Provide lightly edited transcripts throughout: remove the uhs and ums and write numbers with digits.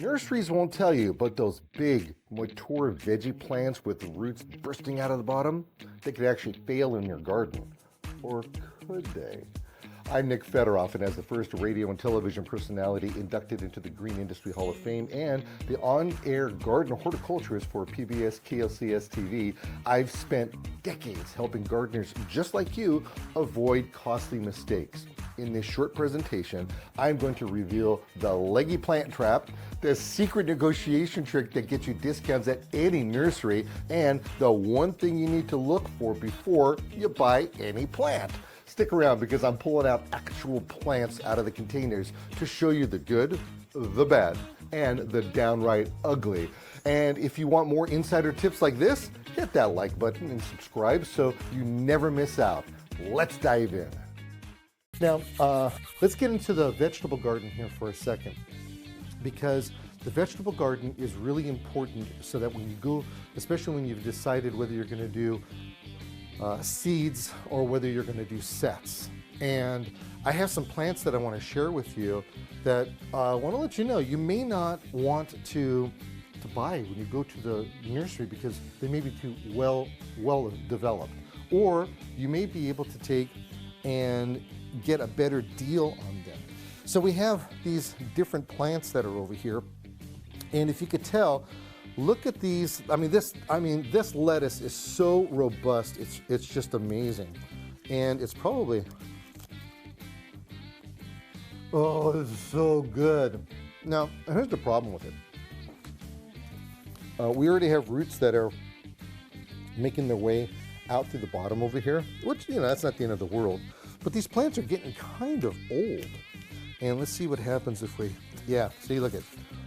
Nurseries won't tell you, but those big, mature veggie plants with roots bursting out of the bottom, they could actually fail in your garden. Or could they? I'm Nick Federoff, and as the first radio and television personality inducted into the Green Industry Hall of Fame and the on-air garden horticulturist for PBS KLCS TV, I've spent decades helping gardeners just like you avoid costly mistakes. In this short presentation, I'm going to reveal the Leggy plant trap, the secret negotiation trick that gets you discounts at any nursery, and the one thing you need to look for before you buy any plant. Stick around because I'm pulling out actual plants out of the containers to show you the good, the bad, and the downright ugly. And if you want more insider tips like this, hit that like button and subscribe so you never miss out. Let's dive in. Now, let's get into the vegetable garden here for a second, because the vegetable garden is really important so that when you go, especially when you've decided whether you're going to do seeds or whether you're going to do sets. And I have some plants that I want to share with you that I want to let you know you may not want to buy when you go to the nursery because they may be too well developed, or you may be able to take and get a better deal on them. So we have these different plants that are over here, and if you could tell, look at these. This lettuce is so robust. It's just amazing, and it's probably, oh, it's so good. Now here's the problem with it. We already have roots that are making their way out through the bottom over here, which, that's not the end of the world. But these plants are getting kind of old. And let's see what happens if we, see, look at,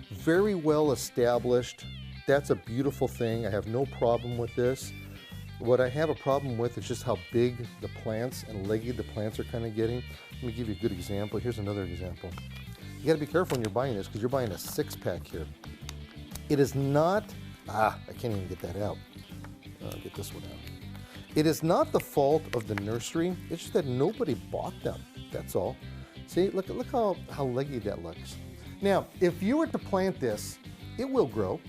very well established. That's a beautiful thing. I have no problem with this. What I have a problem with is just how big the plants and leggy the plants are kind of getting. Let me give you a good example. Here's another example. You got to be careful when you're buying this because you're buying a 6-pack here. It is not, I can't even get that out. I'll get this one out. It is not the fault of the nursery. It's just that nobody bought them. That's all. See, look how leggy that looks. Now, if you were to plant this, it will grow.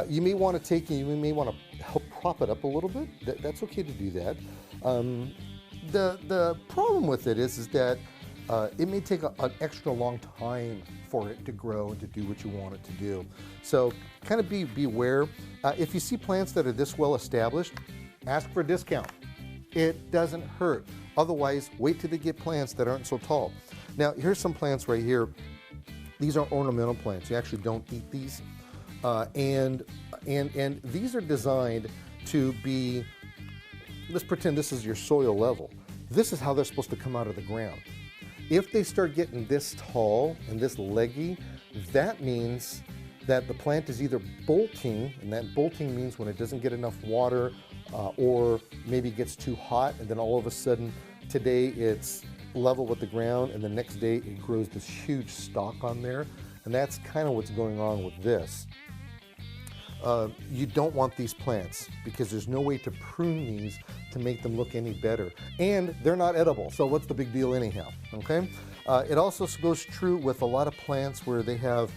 You may want to help prop it up a little bit. That's okay to do that. The problem with it is that it may take an extra long time for it to grow and to do what you want it to do. So kind of beware. If you see plants that are this well established, ask for a discount. It doesn't hurt. Otherwise, wait till they get plants that aren't so tall. Now, here's some plants right here. These are ornamental plants. You actually don't eat these. And these are designed to be, let's pretend this is your soil level. This is how they're supposed to come out of the ground. If they start getting this tall and this leggy, that means that the plant is either bolting, and that bolting means when it doesn't get enough water or maybe gets too hot, and then all of a sudden today it's level with the ground and the next day it grows this huge stalk on there, and that's kind of what's going on with this. You don't want these plants because there's no way to prune these to make them look any better, and they're not edible, so what's the big deal anyhow, okay? It also goes true with a lot of plants where they have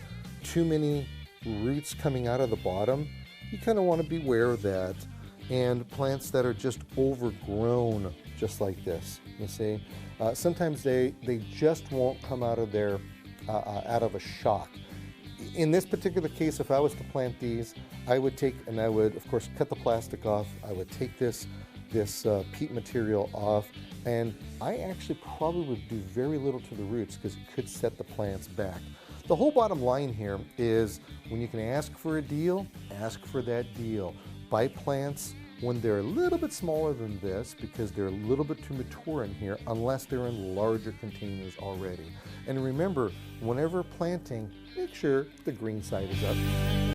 too many roots coming out of the bottom. You kind of want to beware of that. And plants that are just overgrown, just like this, you see. Sometimes they just won't come out of there out of a shock. In this particular case, if I was to plant these, I would take, and I would, of course, cut the plastic off. I would take this peat material off, and I actually probably would do very little to the roots because it could set the plants back. The whole bottom line here is when you can ask for a deal, ask for that deal. Buy plants when they're a little bit smaller than this because they're a little bit too mature in here unless they're in larger containers already. And remember, whenever planting, make sure the green side is up.